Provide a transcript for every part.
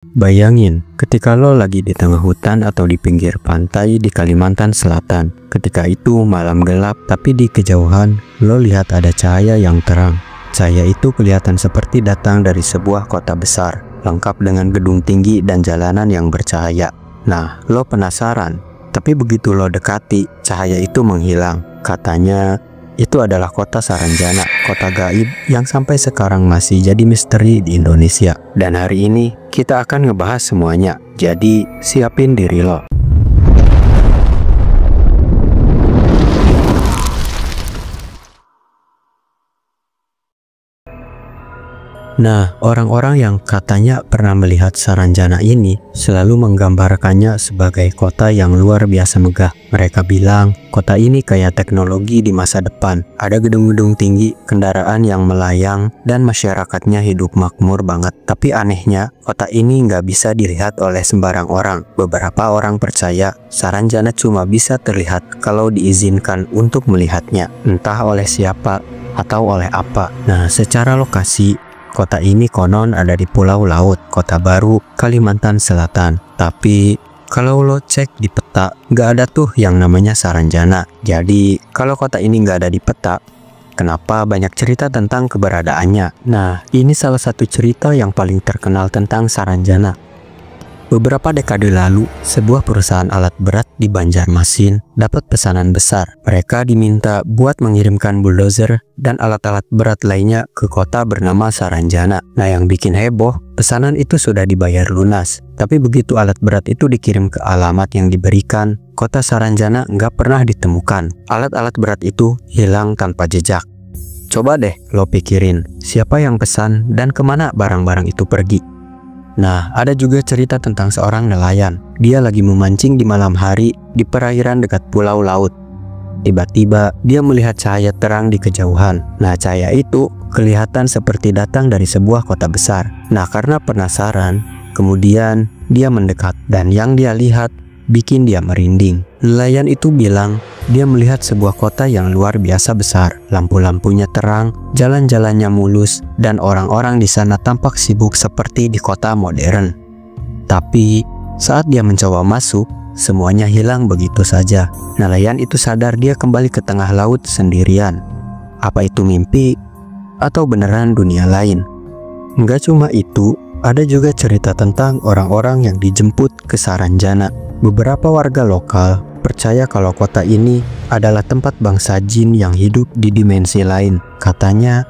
Bayangin, ketika lo lagi di tengah hutan atau di pinggir pantai di Kalimantan Selatan. Ketika itu malam gelap, tapi di kejauhan lo lihat ada cahaya yang terang. Cahaya itu kelihatan seperti datang dari sebuah kota besar, lengkap dengan gedung tinggi dan jalanan yang bercahaya. Nah, lo penasaran, tapi begitu lo dekati, cahaya itu menghilang. Katanya, itu adalah kota Saranjana, kota gaib yang sampai sekarang masih jadi misteri di Indonesia. Dan hari ini kita akan ngebahas semuanya, jadi siapin diri lo. Nah, orang-orang yang katanya pernah melihat Saranjana ini selalu menggambarkannya sebagai kota yang luar biasa megah. Mereka bilang, kota ini kayak teknologi di masa depan. Ada gedung-gedung tinggi, kendaraan yang melayang, dan masyarakatnya hidup makmur banget. Tapi anehnya, kota ini nggak bisa dilihat oleh sembarang orang. Beberapa orang percaya, Saranjana cuma bisa terlihat kalau diizinkan untuk melihatnya. Entah oleh siapa atau oleh apa. Nah, secara lokasi, kota ini konon ada di Pulau Laut, Kota Baru, Kalimantan Selatan. Tapi kalau lo cek di peta, nggak ada tuh yang namanya Saranjana. Jadi kalau kota ini nggak ada di peta, kenapa banyak cerita tentang keberadaannya? Nah, ini salah satu cerita yang paling terkenal tentang Saranjana. Beberapa dekade lalu, sebuah perusahaan alat berat di Banjarmasin dapat pesanan besar. Mereka diminta buat mengirimkan bulldozer dan alat-alat berat lainnya ke kota bernama Saranjana. Nah, yang bikin heboh, pesanan itu sudah dibayar lunas. Tapi begitu alat berat itu dikirim ke alamat yang diberikan, kota Saranjana nggak pernah ditemukan. Alat-alat berat itu hilang tanpa jejak. Coba deh lo pikirin, siapa yang pesan dan kemana barang-barang itu pergi? Nah, ada juga cerita tentang seorang nelayan. Dia lagi memancing di malam hari di perairan dekat Pulau Laut. Tiba-tiba, dia melihat cahaya terang di kejauhan. Nah, cahaya itu kelihatan seperti datang dari sebuah kota besar. Nah, karena penasaran, kemudian dia mendekat. Dan yang dia lihat bikin dia merinding. Nelayan itu bilang, dia melihat sebuah kota yang luar biasa besar. Lampu-lampunya terang, jalan-jalannya mulus, dan orang-orang di sana tampak sibuk seperti di kota modern. Tapi saat dia mencoba masuk, semuanya hilang begitu saja. Nelayan itu sadar dia kembali ke tengah laut sendirian. Apa itu mimpi? Atau beneran dunia lain? Nggak cuma itu, ada juga cerita tentang orang-orang yang dijemput ke Saranjana. Beberapa warga lokal percaya kalau kota ini adalah tempat bangsa jin yang hidup di dimensi lain. Katanya,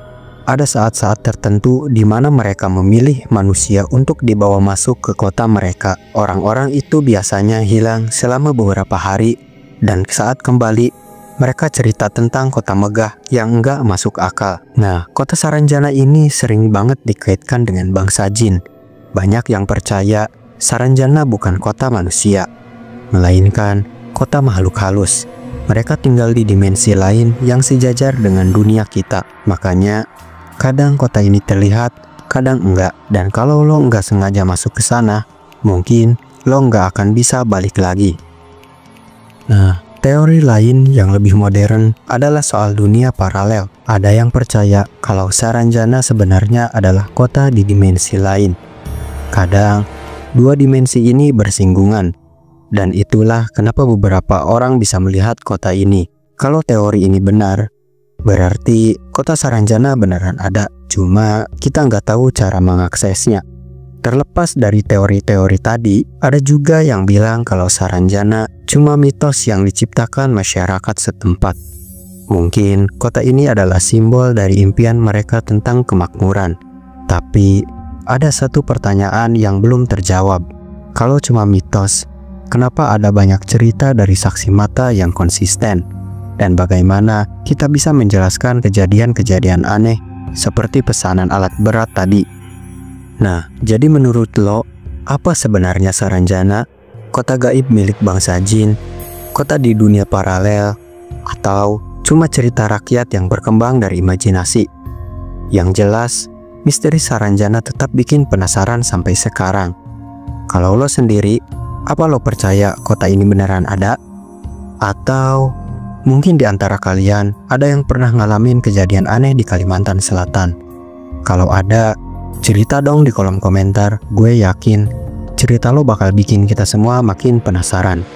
ada saat-saat tertentu di mana mereka memilih manusia untuk dibawa masuk ke kota mereka. Orang-orang itu biasanya hilang selama beberapa hari, dan saat kembali, mereka cerita tentang kota megah yang enggak masuk akal. Nah, kota Saranjana ini sering banget dikaitkan dengan bangsa jin. Banyak yang percaya Saranjana bukan kota manusia, melainkan kota makhluk halus. Mereka tinggal di dimensi lain yang sejajar dengan dunia kita. Makanya kadang kota ini terlihat, kadang enggak. Dan kalau lo enggak sengaja masuk ke sana, mungkin lo enggak akan bisa balik lagi. Nah, teori lain yang lebih modern adalah soal dunia paralel. Ada yang percaya kalau Saranjana sebenarnya adalah kota di dimensi lain. Kadang dua dimensi ini bersinggungan. Dan itulah kenapa beberapa orang bisa melihat kota ini. Kalau teori ini benar, berarti kota Saranjana beneran ada. Cuma kita nggak tahu cara mengaksesnya. Terlepas dari teori-teori tadi, ada juga yang bilang kalau Saranjana cuma mitos yang diciptakan masyarakat setempat. Mungkin kota ini adalah simbol dari impian mereka tentang kemakmuran. Tapi ada satu pertanyaan yang belum terjawab. Kalau cuma mitos, kenapa ada banyak cerita dari saksi mata yang konsisten? Dan bagaimana kita bisa menjelaskan kejadian-kejadian aneh seperti pesanan alat berat tadi? Nah, jadi menurut lo, apa sebenarnya Saranjana? Kota gaib milik bangsa jin? Kota di dunia paralel? Atau cuma cerita rakyat yang berkembang dari imajinasi? Yang jelas, misteri Saranjana tetap bikin penasaran sampai sekarang. Kalau lo sendiri, apa lo percaya kota ini beneran ada? Atau mungkin di antara kalian ada yang pernah ngalamin kejadian aneh di Kalimantan Selatan? Kalau ada, Cerita dong di kolom komentar, gue yakin cerita lo bakal bikin kita semua makin penasaran.